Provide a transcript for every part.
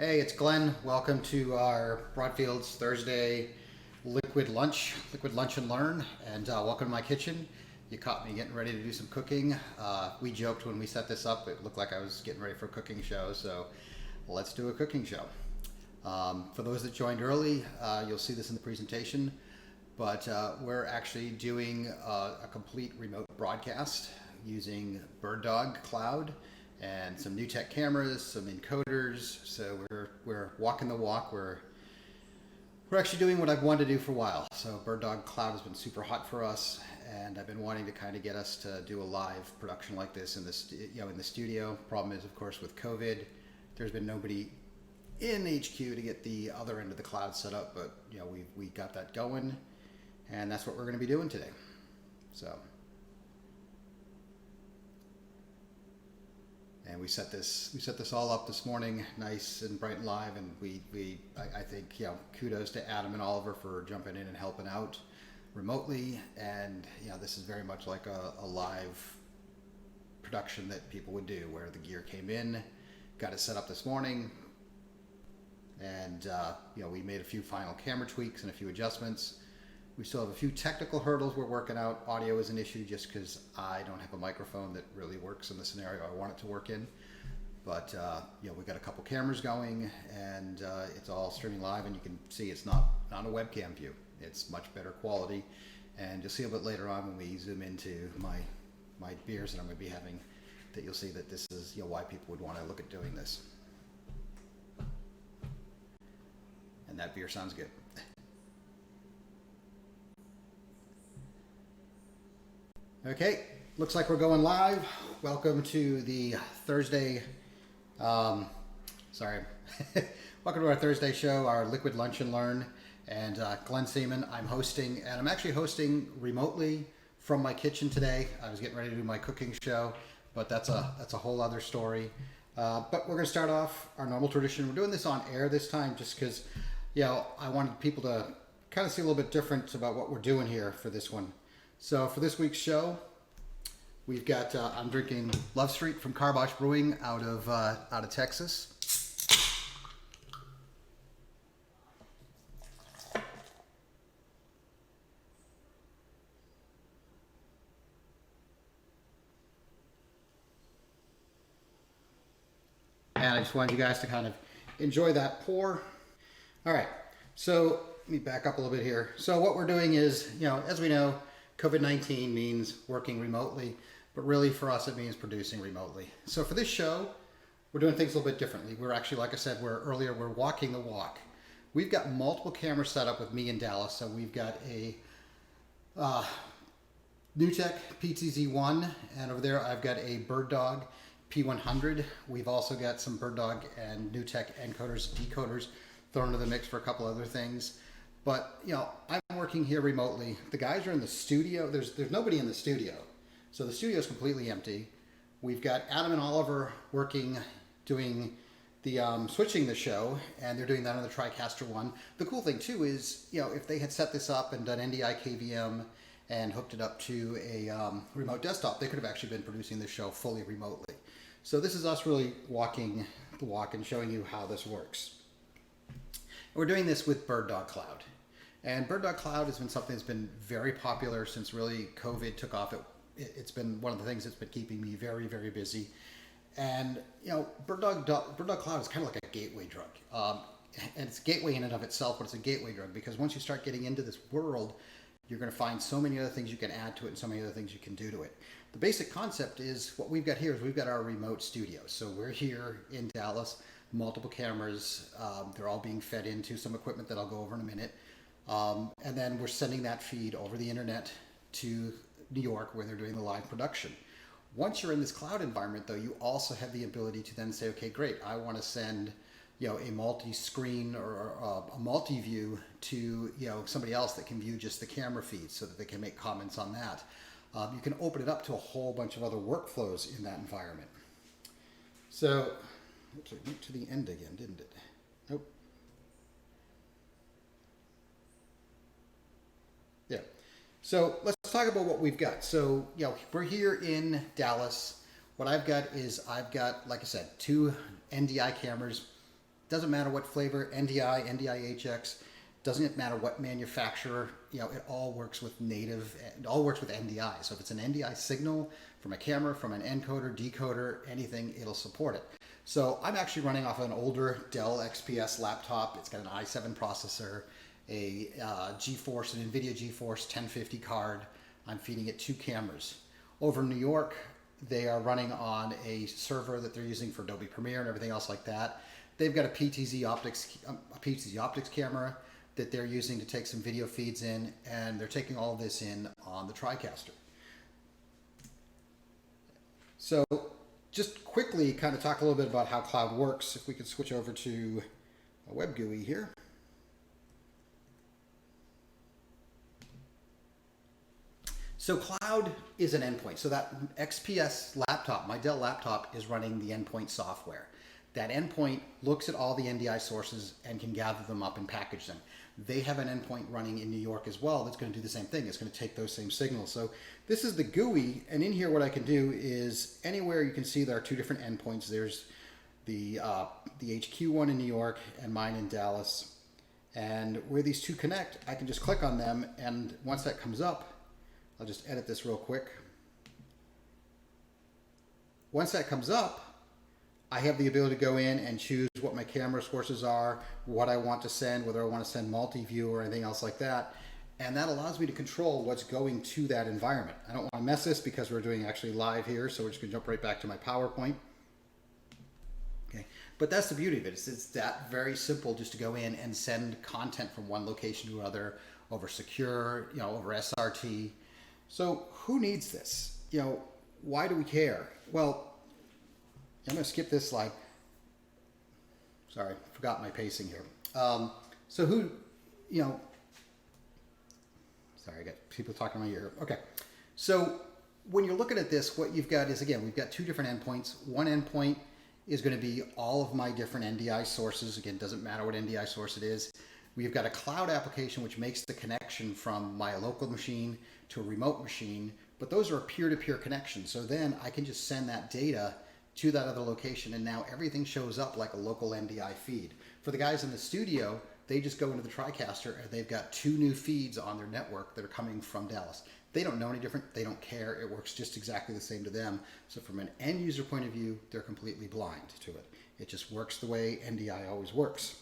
Hey, it's Glenn. Welcome to our Broadfields Thursday liquid lunch and learn, and welcome to my kitchen. You caught me getting ready to do some cooking. We joked when we set this up, it looked like I was getting ready for a cooking show, so let's do a cooking show. For those that joined early, you'll see this in the presentation, but we're actually doing a complete remote broadcast using BirdDog Cloud and some new tech cameras, some encoders. So we're walking the walk. We're actually doing what I've wanted to do for a while. So BirdDog Cloud has been super hot for us, and I've been wanting to kind of get us to do a live production like this in the studio. Problem is, of course, with COVID, there's been nobody in HQ to get the other end of the cloud set up, but we got that going, and that's what we're going to be doing today. So. And we set this all up this morning, nice and bright and live, and I think kudos to Adam and Oliver for jumping in and helping out remotely. And this is very much like a live production that people would do, where the gear came in, got it set up this morning, and we made a few final camera tweaks and a few adjustments. We still have a few technical hurdles we're working out. Audio is an issue just because I don't have a microphone that really works in the scenario I want it to work in. But we got a couple cameras going, and it's all streaming live, and you can see it's not a webcam view. It's much better quality, and you'll see a bit later on when we zoom into my beers that I'm going to be having, that you'll see that this is why people would want to look at doing this. And that beer sounds good. Okay, looks like we're going live. Welcome to the Thursday, welcome to our Thursday show, our Liquid Lunch and Learn. And Glenn Seaman, I'm hosting, and I'm actually hosting remotely from my kitchen today. I was getting ready to do my cooking show, but that's a whole other story. But we're going to start off our normal tradition. We're doing this on air this time just because, I wanted people to kind of see a little bit different about what we're doing here for this one. So for this week's show, we've got, I'm drinking Love Street from Carbosh Brewing out of Texas. And I just wanted you guys to kind of enjoy that pour. All right, so let me back up a little bit here. So what we're doing is, as we know, COVID-19 means working remotely, but really for us it means producing remotely. So for this show, we're doing things a little bit differently. We're actually, like I said, we're walking the walk. We've got multiple cameras set up with me in Dallas. So we've got a NewTek PTZ1, and over there I've got a BirdDog P100. We've also got some BirdDog and NewTek encoders, decoders thrown into the mix for a couple other things. But, I'm working here remotely. The guys are in the studio. There's nobody in the studio. So the studio is completely empty. We've got Adam and Oliver working, doing the switching the show, and they're doing that on the TriCaster one. The cool thing too is, if they had set this up and done NDI KVM and hooked it up to a remote desktop, they could have actually been producing the show fully remotely. So this is us really walking the walk and showing you how this works. We're doing this with BirdDog Cloud. And BirdDog Cloud has been something that's been very popular since really COVID took off. It's been one of the things that's been keeping me very, very busy. And, BirdDog Cloud is kind of like a gateway drug. And it's a gateway in and of itself, but it's a gateway drug because once you start getting into this world, you're going to find so many other things you can add to it and so many other things you can do to it. The basic concept is what we've got here is we've got our remote studio. So we're here in Dallas, multiple cameras. They're all being fed into some equipment that I'll go over in a minute. And then we're sending that feed over the internet to New York where they're doing the live production. Once you're in this cloud environment, though, you also have the ability to then say, okay, great, I want to send a multi-screen or a multi-view to somebody else that can view just the camera feed so that they can make comments on that. You can open it up to a whole bunch of other workflows in that environment. So, oops, it went to the end again, didn't it? Nope. Yeah. So let's talk about what we've got. So, we're here in Dallas. What I've got is, like I said, 2 NDI cameras. doesn't matter what flavor, NDI, NDI-HX, doesn't matter what manufacturer, you know, it all works with native, it all works with NDI. So if it's an NDI signal from a camera, from an encoder, decoder, anything, it'll support it. So I'm actually running off an older Dell XPS laptop. It's got an i7 processor, a GeForce, an NVIDIA GeForce 1050 card. I'm feeding it 2 cameras. Over in New York, they are running on a server that they're using for Adobe Premiere and everything else like that. They've got a PTZ optics camera that they're using to take some video feeds in, and they're taking all of this in on the TriCaster. So just quickly kind of talk a little bit about how cloud works. If we could switch over to a web GUI here. So cloud is an endpoint. So that XPS laptop, my Dell laptop, is running the endpoint software. That endpoint looks at all the NDI sources and can gather them up and package them. They have an endpoint running in New York as well that's going to do the same thing. It's going to take those same signals. So this is the GUI, and in here what I can do is anywhere you can see there are 2 different endpoints. There's the HQ one in New York and mine in Dallas. And where these 2 connect, I can just click on them, and once that comes up, I'll just edit this real quick. Once that comes up, I have the ability to go in and choose what my camera sources are, what I want to send, whether I want to send multi-view or anything else like that. And that allows me to control what's going to that environment. I don't want to mess this because we're doing actually live here, so we're just going to jump right back to my PowerPoint. Okay, but that's the beauty of it. It's that very simple just to go in and send content from one location to another over secure, you know, over SRT. So who needs this? You know, why do we care? Well, I'm going to skip this slide. Sorry, forgot my pacing here. So who, you know, sorry, I got people talking in my ear. Okay. So when you're looking at this, what you've got is, again, we've got 2 different endpoints. One endpoint is going to be all of my different NDI sources. Again, doesn't matter what NDI source it is. We've got a cloud application which makes the connection from my local machine to a remote machine, but those are a peer-to-peer connection. So then I can just send that data to that other location, and now everything shows up like a local NDI feed. For the guys in the studio, they just go into the TriCaster and they've got 2 new feeds on their network that are coming from Dallas. They don't know any different, they don't care, it works just exactly the same to them. So from an end user point of view, they're completely blind to it. It just works the way NDI always works.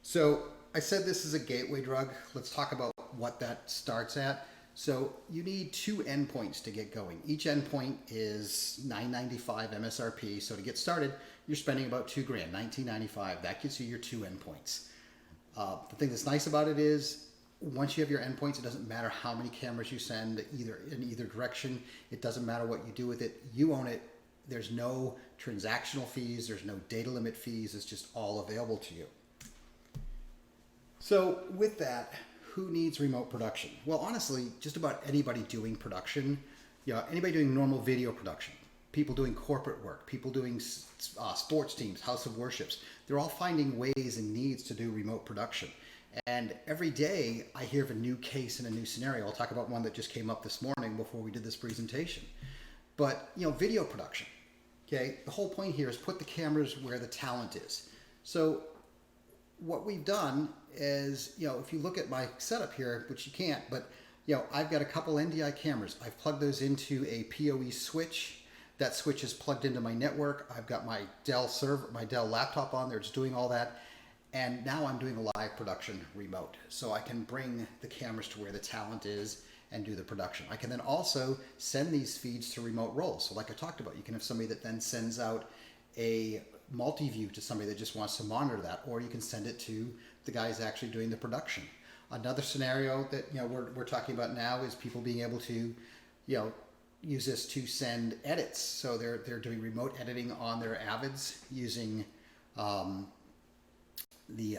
So I said this is a gateway drug. Let's talk about what that starts at. So you need 2 endpoints to get going. Each endpoint is $9.95 MSRP. So to get started, you're spending about $2,000, $19.95. That gives you your 2 endpoints. The thing that's nice about it is once you have your endpoints, it doesn't matter how many cameras you send in either direction. It doesn't matter what you do with it. You own it. There's no transactional fees. There's no data limit fees. It's just all available to you. So with that, who needs remote production? Well, honestly, just about anybody doing production, you know, anybody doing normal video production, people doing corporate work, people doing sports teams, house of worships, they're all finding ways and needs to do remote production. And every day I hear of a new case and a new scenario. I'll talk about one that just came up this morning before we did this presentation. But, you know, video production, okay? The whole point here is put the cameras where the talent is. So what we've done is, you know, if you look at my setup here, which you can't, but, you know, I've got a couple NDI cameras. I've plugged those into a PoE switch. That switch is plugged into my network. I've got my Dell server, my Dell laptop on there. It's doing all that. And now I'm doing a live production remote. So I can bring the cameras to where the talent is and do the production. I can then also send these feeds to remote roles. So like I talked about, you can have somebody that then sends out a multi-view to somebody that just wants to monitor that, or you can send it to the guys actually doing the production. Another scenario that, you know, we're talking about now is people being able to, you know, use this to send edits. So they're doing remote editing on their Avids using the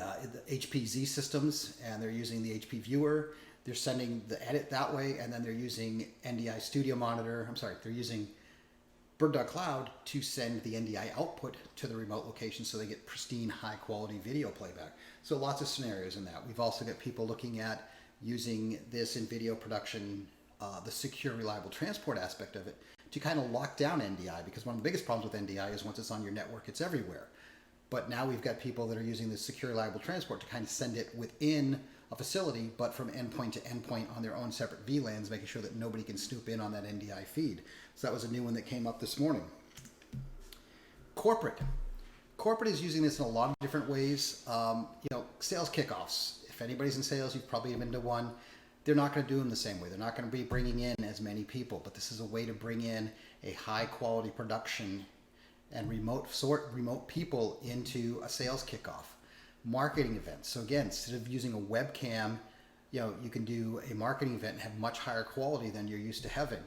HPZ systems, and they're using the HP viewer. They're sending the edit that way, and then they're using NDI Studio Monitor. They're using BirdDog Cloud to send the NDI output to the remote location so they get pristine, high-quality video playback. So lots of scenarios in that. We've also got people looking at using this in video production, the secure, reliable transport aspect of it, to kind of lock down NDI, because one of the biggest problems with NDI is once it's on your network, it's everywhere. But now we've got people that are using this secure reliable transport to kind of send it within a facility, but from endpoint to endpoint on their own separate VLANs, making sure that nobody can snoop in on that NDI feed. So that was a new one that came up this morning. Corporate. Corporate is using this in a lot of different ways. Sales kickoffs. If anybody's in sales, you've probably been to one. They're not going to do them the same way. They're not going to be bringing in as many people, but this is a way to bring in a high quality production and remote people into a sales kickoff. Marketing events. So again, instead of using a webcam, you can do a marketing event and have much higher quality than you're used to having.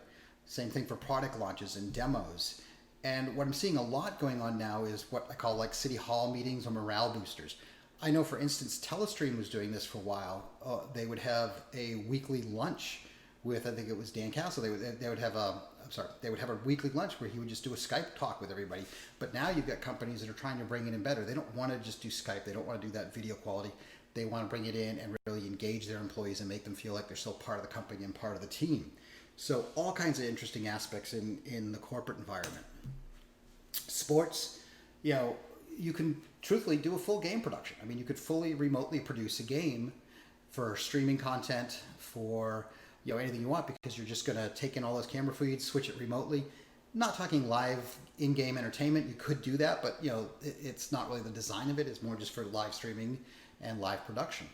Same thing for product launches and demos. And what I'm seeing a lot going on now is what I call like city hall meetings or morale boosters. I know, for instance, Telestream was doing this for a while. They would have a weekly lunch with, I think it was Dan Castle. They would have a weekly lunch where he would just do a Skype talk with everybody. But now you've got companies that are trying to bring it in better. They don't want to just do Skype. They don't want to do that video quality. They want to bring it in and really engage their employees and make them feel like they're still part of the company and part of the team. So all kinds of interesting aspects in the corporate environment. Sports, you can truthfully do a full game production. I mean, you could fully remotely produce a game for streaming content, for anything you want, because you're just going to take in all those camera feeds, switch it remotely. Not talking live in-game entertainment. You could do that, but it's not really the design of it. It's more just for live streaming and live production.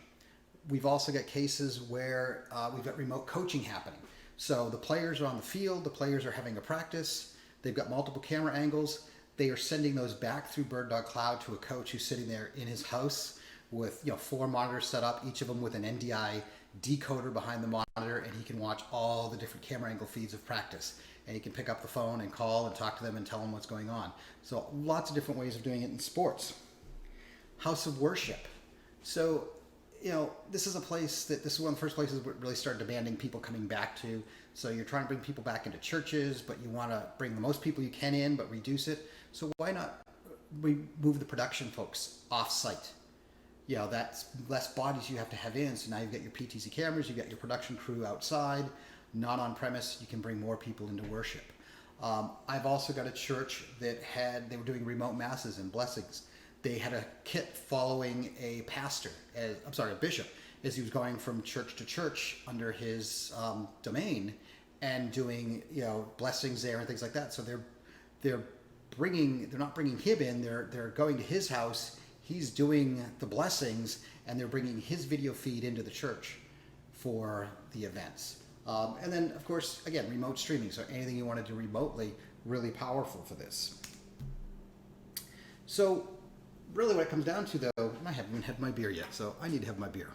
We've also got cases where we've got remote coaching happening. So the players are on the field, the players are having a practice, they've got multiple camera angles. They are sending those back through BirdDog Cloud to a coach who's sitting there in his house with 4 monitors set up, each of them with an NDI decoder behind the monitor, and he can watch all the different camera angle feeds of practice. And he can pick up the phone and call and talk to them and tell them what's going on. So lots of different ways of doing it in sports. House of worship. So, this is a place this is one of the first places we really started demanding people coming back to. So you're trying to bring people back into churches, but you want to bring the most people you can in, but reduce it. So why not move the production folks off-site? That's less bodies you have to have in. So now you've got your PTZ cameras, you've got your production crew outside, not on premise. You can bring more people into worship. I've also got a church that they were doing remote masses and blessings. They had a kit following a bishop, as he was going from church to church under his domain and doing, blessings there and things like that. So they're not bringing him in. They're going to his house. He's doing the blessings, and they're bringing his video feed into the church for the events. And then, of course, again, remote streaming. So anything you want to do remotely, really powerful for this. So really what it comes down to, though, I haven't even had my beer yet, so I need to have my beer.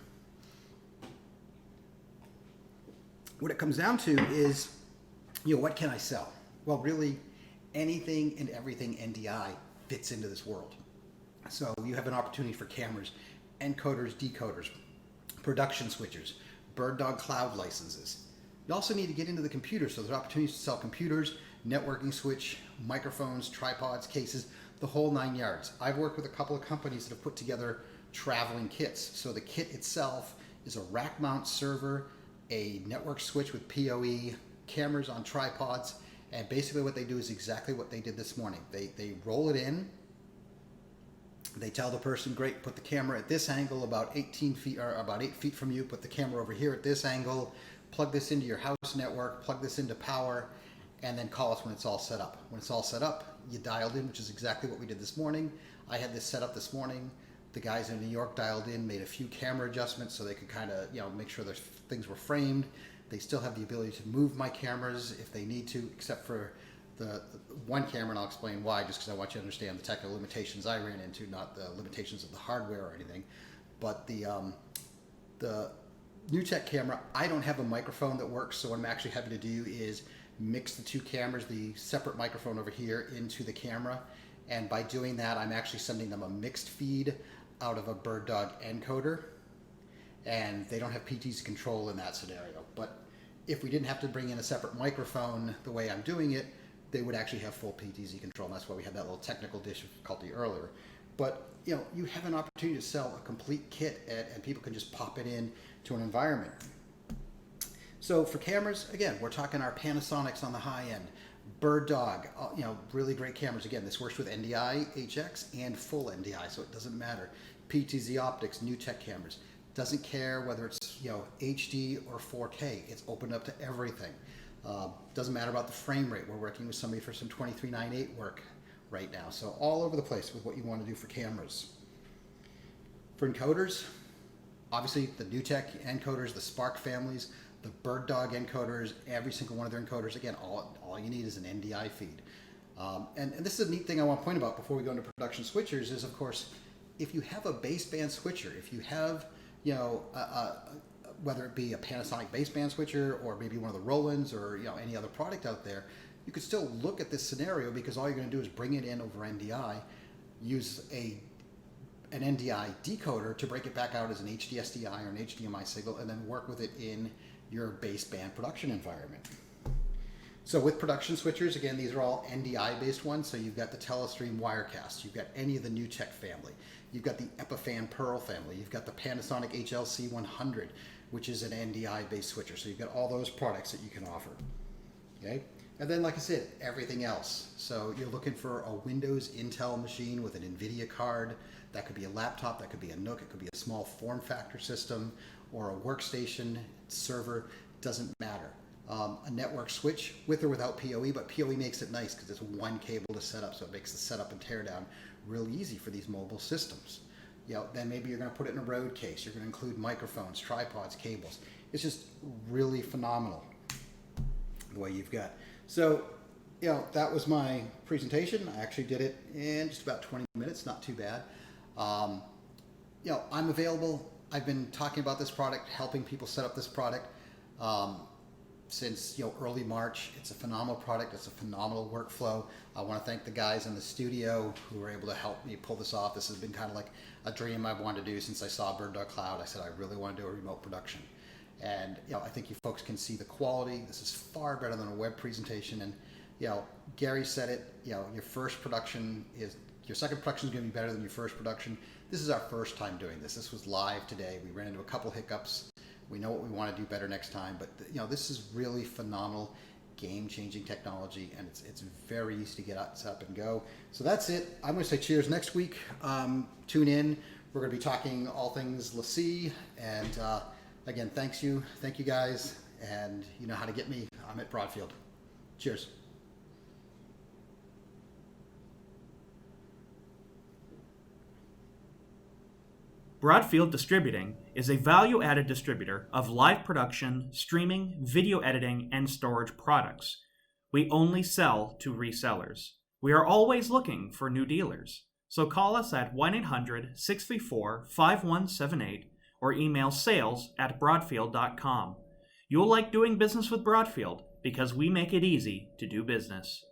What it comes down to is, what can I sell? Well, really, anything and everything NDI fits into this world. So you have an opportunity for cameras, encoders, decoders, production switchers, BirdDog cloud licenses. You also need to get into the computers, so there's opportunities to sell computers, networking switch, microphones, tripods, cases, the whole 9 yards. I've worked with a couple of companies that have put together traveling kits. So the kit itself is a rack mount server, a network switch with PoE, cameras on tripods, and basically what they do is exactly what they did this morning. They roll it in, they tell the person, great, put the camera at this angle about 18 feet or about 8 feet from you, put the camera over here at this angle, plug this into your house network, plug this into power, and then call us when it's all set up. When it's all set up, you dialed in, which is exactly what we did this morning. I had this set up this morning. The guys in New York dialed in, made a few camera adjustments so they could kind of, make sure their things were framed. They still have the ability to move my cameras if they need to, except for the one camera, and I'll explain why, just because I want you to understand the technical limitations I ran into, not the limitations of the hardware or anything. But the new tech camera, I don't have a microphone that works, so what I'm actually having to do is mix the two cameras, the separate microphone over here into the camera, and by doing that, I'm actually sending them a mixed feed out of a BirdDog encoder, and they don't have PTZ control in that scenario. But if we didn't have to bring in a separate microphone the way I'm doing it, they would actually have full PTZ control, and that's why we had that little technical difficulty earlier. But you have an opportunity to sell a complete kit, and people can just pop it in to an environment. So for cameras, again, we're talking our Panasonics on the high end, BirdDog, really great cameras. Again, this works with NDI, HX, and full NDI, so it doesn't matter. PTZ Optics, NewTek cameras. Doesn't care whether it's HD or 4K. It's opened up to everything. Doesn't matter about the frame rate. We're working with somebody for some 2398 work right now. So all over the place with what you want to do for cameras. For encoders, obviously the NewTek encoders, the Spark families, the BirdDog encoders, every single one of their encoders. Again, all you need is an NDI feed. And this is a neat thing I want to point about before we go into production switchers is, of course, if you have a baseband switcher, if you have, whether it be a Panasonic baseband switcher or maybe one of the Rolands or any other product out there, you could still look at this scenario because all you're going to do is bring it in over NDI, use an NDI decoder to break it back out as an HDSDI or an HDMI signal, and then work with it in your baseband production environment. So with production switchers, again, these are all NDI based ones. So you've got the Telestream Wirecast, you've got any of the NewTek family, you've got the Epiphan Pearl family, you've got the Panasonic HLC 100, which is an NDI based switcher. So you've got all those products that you can offer. Okay. And then, like I said, everything else. So you're looking for a Windows Intel machine with an NVIDIA card. That could be a laptop, that could be a NUC, it could be a small form factor system, or a workstation, server, doesn't matter. A network switch with or without PoE, but PoE makes it nice because it's one cable to set up, so it makes the setup and teardown real easy for these mobile systems. Then maybe you're going to put it in a road case. You're going to include microphones, tripods, cables. It's just really phenomenal the way you've got. So, that was my presentation. I actually did it in just about 20 minutes, not too bad. I'm available. I've been talking about this product, helping people set up this product since early March. It's a phenomenal product. It's a phenomenal workflow. I want to thank the guys in the studio who were able to help me pull this off. This has been kind of like a dream I've wanted to do since I saw BirdDog Cloud. I said I really want to do a remote production. And I think you folks can see the quality. This is far better than a web presentation. And Gary said it. Your second production is going to be better than your first production. This is our first time doing this. This was live today. We ran into a couple hiccups. We know what we want to do better next time. But this is really phenomenal, game-changing technology, and it's very easy to get out, set up, and go. So that's it. I'm going to say cheers next week. Tune in. We're going to be talking all things LaCie. And again, thank you guys. And you know how to get me. I'm at Broadfield. Cheers. Broadfield Distributing is a value-added distributor of live production, streaming, video editing, and storage products. We only sell to resellers. We are always looking for new dealers. So call us at 1-800-634-5178 or email sales@broadfield.com. You'll like doing business with Broadfield because we make it easy to do business.